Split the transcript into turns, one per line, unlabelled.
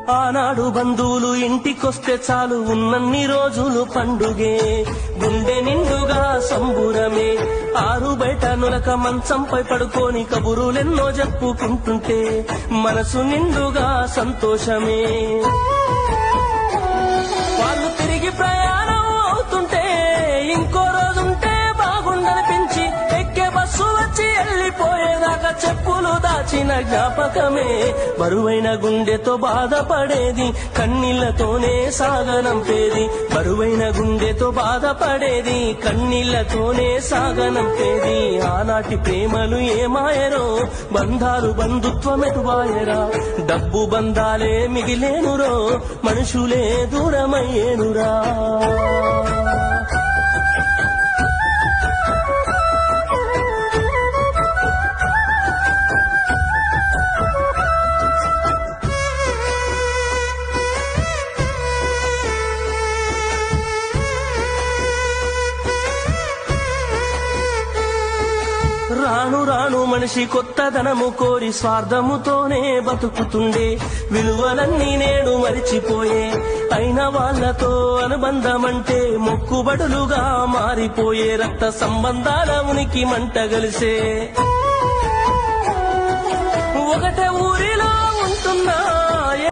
ఆనాడు బంధువులు ఇంటికొస్తే చాలు ఉన్నన్ని రోజులు పండుగే, గుండె నిండుగా సంబురమే. ఆరు బయట నులక మంచంపై పడుకొని కబురులెన్నో చెప్పుకుంటుంటే మనసు నిండుగా సంతోషమే. వాళ్ళు తిరిగి ప్రయాణం అవుతుంటే ఇంకో రోజుంటే బాగుండనిపించి ఎక్కే బస్సు వచ్చి వెళ్ళిపోయేదాకా చెప్పులు దాచిన జ్ఞాపకమే. బరువైన గుండెతో బాధపడేది కన్నీళ్లతోనే సాగనంపేది, బరువైన గుండెతో బాధపడేది కన్నీళ్లతోనే సాగనంపేది. ఆనాటి ప్రేమలు ఏమాయరో, బంధాలు బంధుత్వమెటువాయరా. డబ్బు బంధాలే మిగిలేనురో, మనుషులే దూరమయ్యేనురా. రాను రాను మనిషి కొత్తదనము కోరి స్వార్థముతోనే బతుకుతుండే, విలువలన్నీ నేడు మరిచిపోయే. అయిన వాళ్లతో అనుబంధమంటే మొక్కుబడులుగా మారిపోయే, రక్త సంబంధాల ఉనికి మంట గలిసే. ఒకటే ఊరిలో ఉంటున్నా